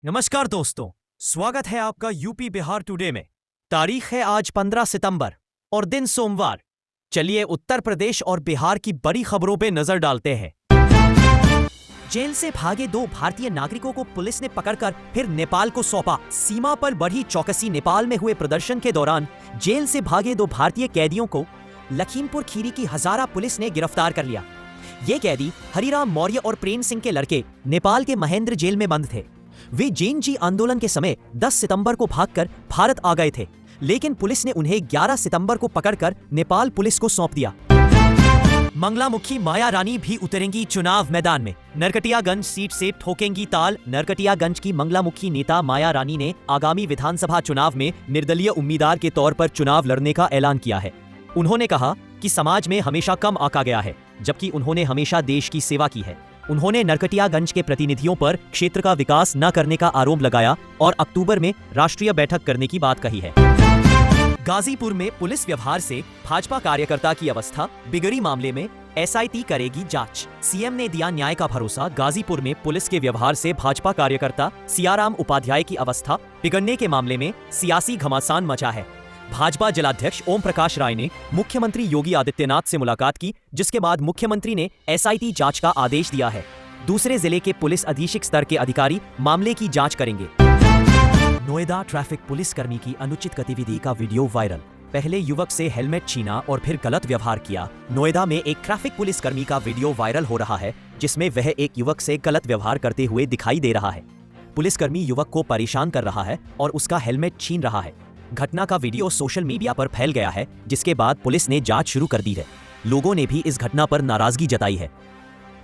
नमस्कार दोस्तों, स्वागत है आपका यूपी बिहार टुडे में। तारीख है आज 15 सितंबर और दिन सोमवार। चलिए उत्तर प्रदेश और बिहार की बड़ी खबरों पे नजर डालते हैं। जेल से भागे 2 भारतीय नागरिकों को पुलिस ने पकड़कर फिर नेपाल को सौंपा। सीमा पर बढ़ी चौकसी। नेपाल में हुए प्रदर्शन के दौरान जेल से भागे 2 भारतीय कैदियों को लखीमपुर खीरी की हजारा पुलिस ने गिरफ्तार कर लिया। ये कैदी हरिराम मौर्य और प्रेम सिंह के लड़के नेपाल के महेंद्र जेल में बंद थे। वे जैन जी आंदोलन के समय 10 सितंबर को भागकर भारत आ गए थे, लेकिन पुलिस ने उन्हें 11 सितंबर को पकड़कर नेपाल पुलिस को सौंप दिया। मंगलामुखी माया रानी भी उतरेंगी चुनाव मैदान में। नरकटियागंज सीट से ठोकेंगी ताल। नरकटियागंज की मंगलामुखी नेता माया रानी ने आगामी विधानसभा चुनाव में निर्दलीय उम्मीदवार के तौर पर चुनाव लड़ने का ऐलान किया है। उन्होंने कहा कि समाज में हमेशा कम आंका गया है, जबकि उन्होंने हमेशा देश की सेवा की है। उन्होंने नरकटियागंज के प्रतिनिधियों पर क्षेत्र का विकास न करने का आरोप लगाया और अक्टूबर में राष्ट्रीय बैठक करने की बात कही है। गाजीपुर में पुलिस व्यवहार से भाजपा कार्यकर्ता की अवस्था बिगड़ी। मामले में एसआईटी करेगी जांच। सीएम ने दिया न्याय का भरोसा। गाजीपुर में पुलिस के व्यवहार से भाजपा कार्यकर्ता सियाराम उपाध्याय की अवस्था बिगड़ने के मामले में सियासी घमासान मचा है। भाजपा जिलाध्यक्ष ओम प्रकाश राय ने मुख्यमंत्री योगी आदित्यनाथ से मुलाकात की, जिसके बाद मुख्यमंत्री ने एसआईटी जांच का आदेश दिया है। दूसरे जिले के पुलिस अधीक्षक स्तर के अधिकारी मामले की जांच करेंगे। नोएडा ट्रैफिक पुलिसकर्मी की अनुचित गतिविधि का वीडियो वायरल। पहले युवक से हेलमेट छीना और फिर गलत व्यवहार किया। नोएडा में एक ट्रैफिक पुलिसकर्मी का वीडियो वायरल हो रहा है, जिसमें वह एक युवक से गलत व्यवहार करते हुए दिखाई दे रहा है। पुलिसकर्मी युवक को परेशान कर रहा है और उसका हेलमेट छीन रहा है। घटना का वीडियो सोशल मीडिया पर फैल गया है, जिसके बाद पुलिस ने जांच शुरू कर दी है। लोगों ने भी इस घटना पर नाराजगी जताई है।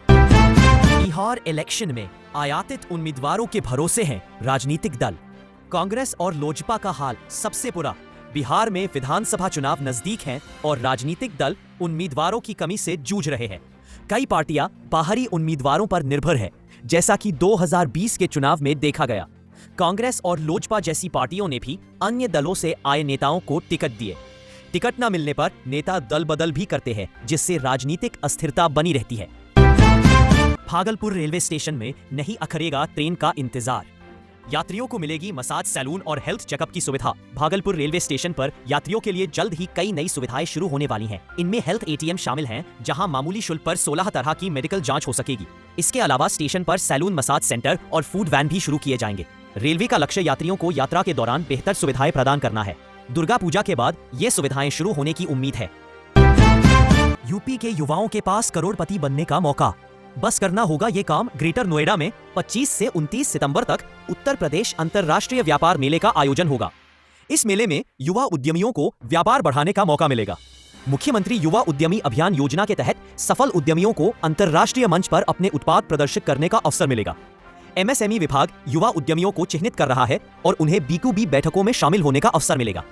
बिहार इलेक्शन में आयातित उम्मीदवारों के भरोसे हैं राजनीतिक दल। कांग्रेस और लोजपा का हाल सबसे बुरा। बिहार में विधानसभा चुनाव नजदीक हैं और राजनीतिक दल उम्मीदवारों की कमी से जूझ रहे हैं। कई पार्टियां बाहरी उम्मीदवारों पर निर्भर है, जैसा कि 2020 के चुनाव में देखा गया। कांग्रेस और लोजपा जैसी पार्टियों ने भी अन्य दलों से आए नेताओं को टिकट दिए। टिकट न मिलने पर नेता दल बदल भी करते हैं, जिससे राजनीतिक अस्थिरता बनी रहती है। भागलपुर रेलवे स्टेशन में नहीं अखरेगा ट्रेन का इंतजार। यात्रियों को मिलेगी मसाज, सैलून और हेल्थ चेकअप की सुविधा। भागलपुर रेलवे स्टेशन पर यात्रियों के लिए जल्द ही कई नई सुविधाएं शुरू होने वाली हैं। इनमें हेल्थ एटीएम शामिल हैं, जहां मामूली शुल्क पर 16 तरह की मेडिकल जांच हो सकेगी। इसके अलावा स्टेशन पर सैलून, मसाज सेंटर और फूड वैन भी शुरू किए जाएंगे। रेलवे का लक्ष्य यात्रियों को यात्रा के दौरान बेहतर सुविधाएं प्रदान करना है। दुर्गा पूजा के बाद ये सुविधाएं शुरू होने की उम्मीद है। यूपी के युवाओं के पास करोड़पति बनने का मौका। बस करना होगा ये काम। ग्रेटर नोएडा में 25 से 29 सितंबर तक उत्तर प्रदेश अंतर्राष्ट्रीय व्यापार मेले का आयोजन होगा। इस मेले में युवा उद्यमियों को व्यापार बढ़ाने का मौका मिलेगा। मुख्यमंत्री युवा उद्यमी अभियान योजना के तहत सफल उद्यमियों को अंतर्राष्ट्रीय मंच पर अपने उत्पाद प्रदर्शित करने का अवसर मिलेगा। एमएसएमई विभाग युवा उद्यमियों को चिन्हित कर रहा है और उन्हें B2B बैठकों में शामिल होने का अवसर मिलेगा।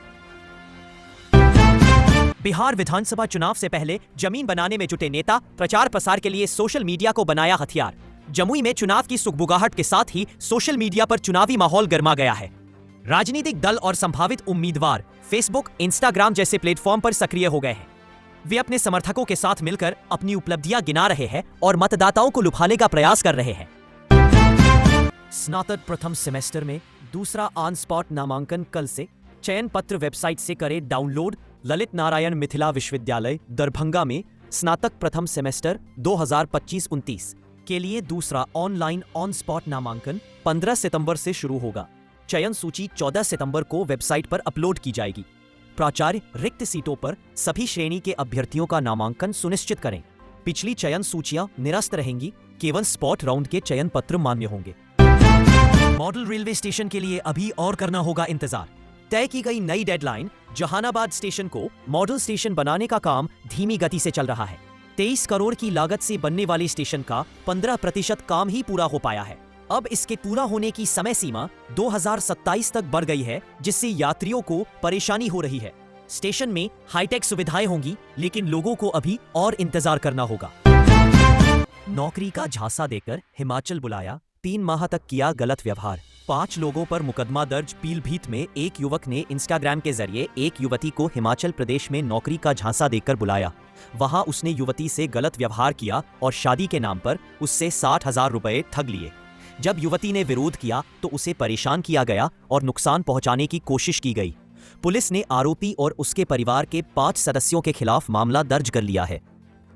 बिहार विधानसभा चुनाव से पहले जमीन बनाने में जुटे नेता प्रचार प्रसार के लिए सोशल मीडिया को बनाया हथियार। जमुई में चुनाव की सुगबुगाहट के साथ ही सोशल मीडिया पर चुनावी माहौल गर्मा गया है। राजनीतिक दल और संभावित उम्मीदवार फेसबुक, इंस्टाग्राम जैसे प्लेटफॉर्म पर सक्रिय हो गए हैं। वे अपने समर्थकों के साथ मिलकर अपनी उपलब्धियां गिना रहे हैं और मतदाताओं को लुभाने का प्रयास कर रहे हैं। स्नातक प्रथम सेमेस्टर में दूसरा ऑन स्पॉट नामांकन कल से। चयन पत्र वेबसाइट से करें डाउनलोड। ललित नारायण मिथिला विश्वविद्यालय दरभंगा में स्नातक प्रथम सेमेस्टर 2025-29 के लिए दूसरा ऑनलाइन ऑन स्पॉट नामांकन 15 सितंबर से शुरू होगा। चयन सूची 14 सितंबर को वेबसाइट पर अपलोड की जाएगी। प्राचार्य रिक्त सीटों पर सभी श्रेणी के अभ्यर्थियों का नामांकन सुनिश्चित करें। पिछली चयन सूचियां निरस्त रहेंगी। केवल स्पॉट राउंड के चयन पत्र मान्य होंगे। मॉडल रेलवे स्टेशन के लिए अभी और करना होगा इंतजार। तय की गई नई डेडलाइन। जहानाबाद स्टेशन को मॉडल स्टेशन बनाने का काम धीमी गति से चल रहा है। 23 करोड़ की लागत से बनने वाले स्टेशन का 15% काम ही पूरा हो पाया है। अब इसके पूरा होने की समय सीमा 2027 तक बढ़ गई है, जिससे यात्रियों को परेशानी हो रही है। स्टेशन में हाईटेक सुविधाएं होंगी, लेकिन लोगों को अभी और इंतजार करना होगा। नौकरी का झांसा देकर हिमाचल बुलाया, 3 माह तक किया गलत व्यवहार। 5 लोगों पर मुकदमा दर्ज। पीलभीत में एक युवक ने इंस्टाग्राम के जरिए एक युवती को हिमाचल प्रदेश में नौकरी का झांसा देकर बुलाया। वहां उसने युवती से गलत व्यवहार किया और शादी के नाम पर उससे 60,000 रुपए ठग लिए। जब युवती ने विरोध किया तो उसे परेशान किया गया और नुकसान पहुंचाने की कोशिश की गई। पुलिस ने आरोपी और उसके परिवार के 5 सदस्यों के खिलाफ मामला दर्ज कर लिया है।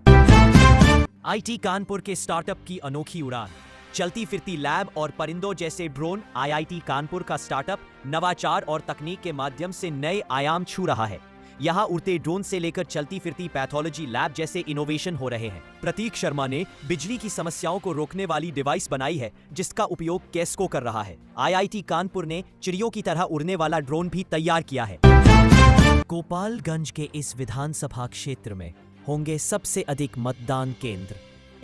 आईआईटी कानपुर के स्टार्टअप की अनोखी उड़ान। चलती फिरती लैब और परिंदों जैसे ड्रोन। आईआईटी कानपुर का स्टार्टअप नवाचार और तकनीक के माध्यम से नए आयाम छू रहा है। यहाँ उड़ते ड्रोन से लेकर चलती फिरती पैथोलॉजी लैब जैसे इनोवेशन हो रहे हैं। प्रतीक शर्मा ने बिजली की समस्याओं को रोकने वाली डिवाइस बनाई है, जिसका उपयोग केस्को कर रहा है। आईआईटी कानपुर ने चिड़ियों की तरह उड़ने वाला ड्रोन भी तैयार किया है। गोपालगंज के इस विधानसभा क्षेत्र में होंगे सबसे अधिक मतदान केंद्र।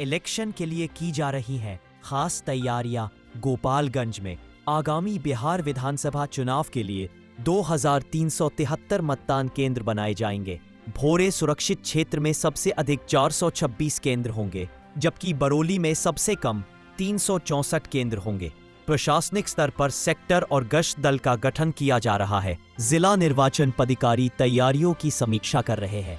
इलेक्शन के लिए की जा रही हैं खास तैयारियां। गोपालगंज में आगामी बिहार विधानसभा चुनाव के लिए 2373 मतदान केंद्र बनाए जाएंगे। भोरे सुरक्षित क्षेत्र में सबसे अधिक 426 केंद्र होंगे, जबकि बरौली में सबसे कम 364 केंद्र होंगे। प्रशासनिक स्तर पर सेक्टर और गश्त दल का गठन किया जा रहा है। जिला निर्वाचन पदाधिकारी तैयारियों की समीक्षा कर रहे हैं।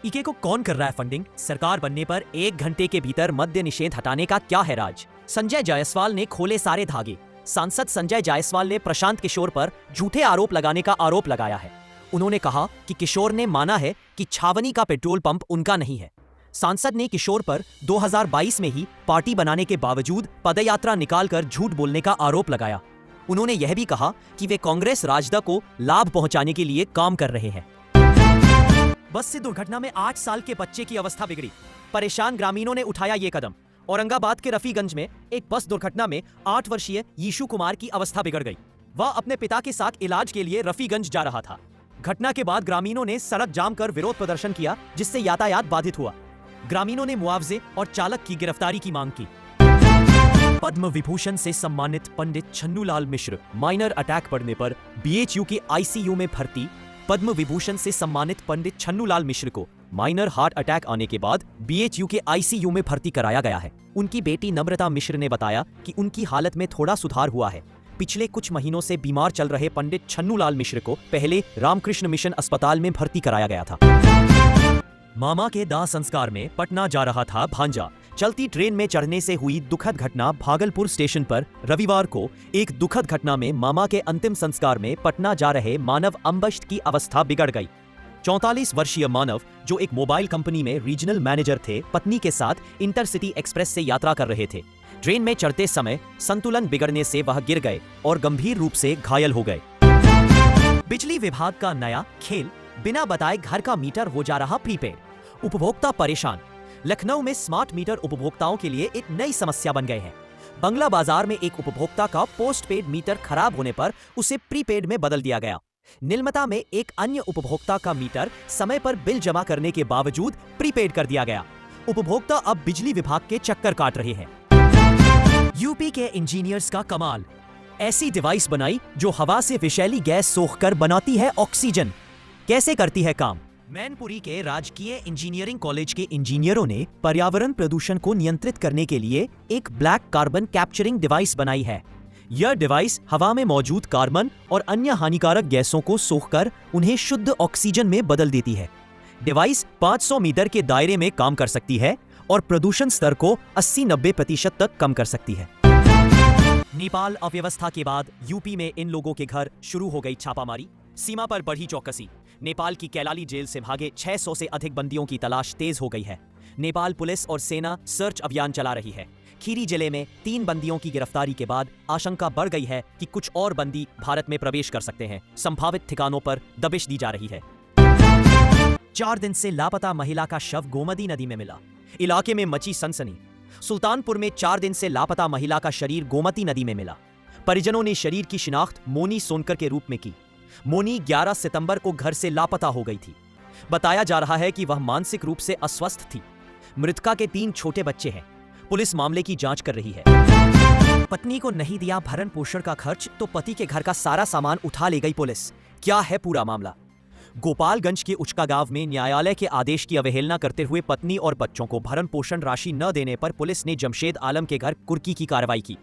ईके को कौन कर रहा है फंडिंग? सरकार बनने पर 1 घंटे के भीतर मद्य निषेध हटाने का क्या है राज? संजय जायसवाल ने खोले सारे धागे। सांसद संजय जायसवाल ने प्रशांत किशोर पर झूठे आरोप लगाने का आरोप लगाया है। उन्होंने कहा कि किशोर ने माना है कि छावनी का पेट्रोल पंप उनका नहीं है। सांसद ने किशोर पर 2022 में ही पार्टी बनाने के बावजूद पदयात्रा निकालकर झूठ बोलने का आरोप लगाया। उन्होंने यह भी कहा कि वे कांग्रेस राजद को लाभ पहुंचाने के लिए काम कर रहे हैं। बस से दुर्घटना में 8 साल के बच्चे की अवस्था बिगड़ी। परेशान ग्रामीणों ने उठाया ये कदम। औरंगाबाद के रफीगंज में एक बस दुर्घटना में 8 वर्षीय यीशु कुमार की अवस्था बिगड़ गई। वह अपने पिता के साथ इलाज के लिए रफीगंज जा रहा था। घटना के बाद ग्रामीणों ने सड़क जाम कर विरोध प्रदर्शन किया, जिससे यातायात बाधित हुआ। ग्रामीणों ने मुआवजे और चालक की गिरफ्तारी की मांग की। पद्म विभूषण से सम्मानित पंडित छन्नूलाल मिश्र माइनर अटैक पड़ने पर बीएचयू के आईसीयू में भर्ती। पद्म विभूषण से सम्मानित पंडित छन्नूलाल मिश्र को माइनर हार्ट अटैक आने के बाद बीएचयू के आईसीयू में भर्ती कराया गया है। उनकी बेटी नम्रता मिश्र ने बताया कि उनकी हालत में थोड़ा सुधार हुआ है। पिछले कुछ महीनों से बीमार चल रहे पंडित छन्नूलाल मिश्र को पहले रामकृष्ण मिशन अस्पताल में भर्ती कराया गया था। मामा के दाह संस्कार में पटना जा रहा था भांजा। चलती ट्रेन में चढ़ने से हुई दुखद घटना। भागलपुर स्टेशन पर रविवार को एक दुखद घटना में मामा के अंतिम संस्कार में पटना जा रहे मानव अम्बष्ट की अवस्था बिगड़ गई। 44 वर्षीय मानव, जो एक मोबाइल कंपनी में रीजनल मैनेजर थे, पत्नी के साथ इंटरसिटी एक्सप्रेस से यात्रा कर रहे थे। ट्रेन में चढ़ते समय संतुलन बिगड़ने से वह गिर गए और गंभीर रूप से घायल हो गए। बिजली विभाग का नया खेल, बिना बताए घर का मीटर हो जा रहा प्रीपेड। उपभोक्ता परेशान। लखनऊ में स्मार्ट मीटर उपभोक्ताओं के लिए एक नई समस्या बन गए हैं। बंगला बाजार में एक उपभोक्ता का पोस्टपेड मीटर खराब होने पर उसे प्रीपेड में बदल दिया गया। नीलमता में एक अन्य उपभोक्ता का मीटर समय पर बिल जमा करने के बावजूद प्रीपेड कर दिया गया। उपभोक्ता अब बिजली विभाग के चक्कर काट रहे हैं। यूपी के इंजीनियर्स का कमाल। ऐसी डिवाइस बनाई जो हवा से विषैली गैस सोखकर बनाती है ऑक्सीजन। कैसे करती है काम? मैनपुरी के राजकीय इंजीनियरिंग कॉलेज के इंजीनियरों ने पर्यावरण प्रदूषण को नियंत्रित करने के लिए एक ब्लैक कार्बन कैप्चरिंग डिवाइस बनाई है। यह डिवाइस हवा में मौजूद कार्बन और अन्य हानिकारक गैसों को सोखकर उन्हें शुद्ध ऑक्सीजन में बदल देती है। डिवाइस 500 मीटर के दायरे में काम कर सकती है और प्रदूषण स्तर को 80-90% तक कम कर सकती है। नेपाल अव्यवस्था के बाद यूपी में इन लोगों के घर शुरू हो गई छापामारी। सीमा पर बढ़ी चौकसी। नेपाल की कैलाली जेल से भागे 600 से अधिक बंदियों की तलाश तेज हो गई है। नेपाल पुलिस और सेना सर्च अभियान चला रही है। खीरी जिले में 3 बंदियों की गिरफ्तारी के बाद आशंका बढ़ गई है कि कुछ और बंदी भारत में प्रवेश कर सकते हैं। संभावित ठिकानों पर दबिश दी जा रही है। 4 दिन से लापता महिला का शव गोमती नदी में मिला। इलाके में मची सनसनी। सुल्तानपुर में 4 दिन से लापता महिला का शरीर गोमती नदी में मिला। परिजनों ने शरीर की शिनाख्त मोनी सोनकर के रूप में की। मोनी 11 सितंबर को घर से लापता हो गई थी। बताया जा रहा है कि वह मानसिक रूप से अस्वस्थ थी। मृतका के 3 छोटे बच्चे हैं। पुलिस मामले की जांच कर रही है। पत्नी को नहीं दिया भरण पोषण का खर्च तो पति के घर का सारा सामान उठा ले गई पुलिस। क्या है पूरा मामला? गोपालगंज के उचका गांव में न्यायालय के आदेश की अवहेलना करते हुए पत्नी और बच्चों को भरण पोषण राशि न देने पर पुलिस ने जमशेद आलम के घर कुर्की की कार्रवाई की।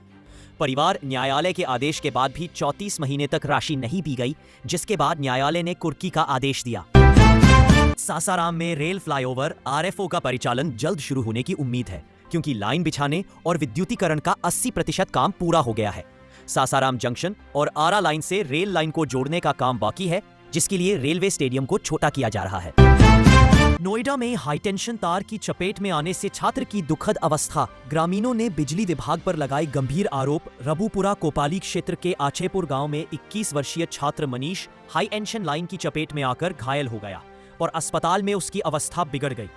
परिवार न्यायालय के आदेश के बाद भी 34 महीने तक राशि नहीं दी गई, जिसके बाद न्यायालय ने कुर्की का आदेश दिया। सासाराम में रेल फ्लाईओवर आरएफओ का परिचालन जल्द शुरू होने की उम्मीद है, क्योंकि लाइन बिछाने और विद्युतीकरण का 80% काम पूरा हो गया है। सासाराम जंक्शन और आरा लाइन से रेल लाइन को जोड़ने का काम बाकी है, जिसके लिए रेलवे स्टेडियम को छोटा किया जा रहा है। नोएडा में हाईटेंशन तार की चपेट में आने से छात्र की दुखद अवस्था। ग्रामीणों ने बिजली विभाग पर लगाए गंभीर आरोप। रबुपुरा कोपाली क्षेत्र के आछेपुर गांव में 21 वर्षीय छात्र मनीष हाईटेंशन लाइन की चपेट में आकर घायल हो गया और अस्पताल में उसकी अवस्था बिगड़ गई।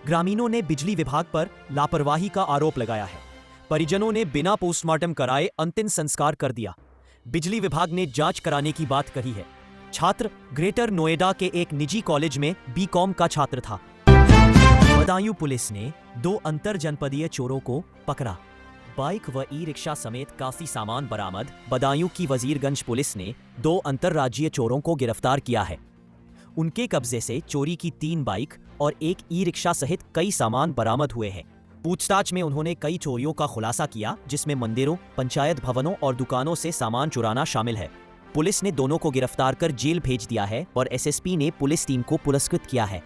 ग्रामीणों ने बिजली विभाग पर लापरवाही का आरोप लगाया है। परिजनों ने बिना पोस्टमार्टम कराए अंतिम संस्कार कर दिया। बिजली विभाग ने जांच कराने की बात कही है। छात्र ग्रेटर नोएडा के एक निजी कॉलेज में बीकॉम का छात्र था। बदायूं पुलिस ने 2 अंतर जनपदीय चोरों को पकड़ा। बाइक व ई रिक्शा समेत काफी सामान बरामद। बदायूं की वजीरगंज पुलिस ने 2 अंतरराज्यीय चोरों को गिरफ्तार किया है। उनके कब्जे से चोरी की 3 बाइक और 1 ई रिक्शा सहित कई सामान बरामद हुए हैं। पूछताछ में उन्होंने कई चोरियों का खुलासा किया, जिसमें मंदिरों, पंचायत भवनों और दुकानों से सामान चुराना शामिल है। पुलिस ने दोनों को गिरफ्तार कर जेल भेज दिया है और एसएसपी ने पुलिस टीम को पुरस्कृत किया है।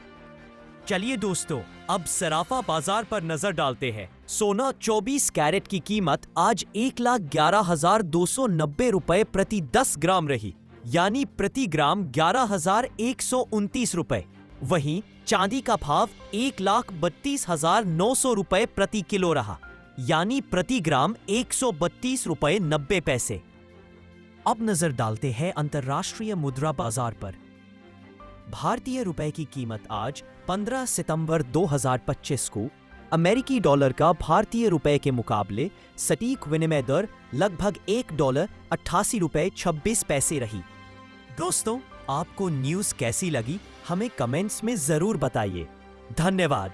चलिए दोस्तों, अब सराफा बाजार पर नजर डालते हैं। सोना 24 कैरेट की कीमत आज 1,11,290 रुपए प्रति 10 ग्राम रही, यानी प्रति ग्राम 11,129 रुपए। वहीं चांदी का भाव 1,32,900 रुपए प्रति किलो रहा, यानी प्रति ग्राम 132 रुपए 90 पैसे। अब नजर डालते हैं अंतर्राष्ट्रीय मुद्रा बाजार पर। भारतीय रुपए की कीमत आज 15 सितंबर 2025 को अमेरिकी डॉलर का भारतीय रुपए के मुकाबले सटीक विनिमय दर लगभग $1.88.26 रही। दोस्तों, आपको न्यूज़ कैसी लगी हमें कमेंट्स में जरूर बताइए। धन्यवाद।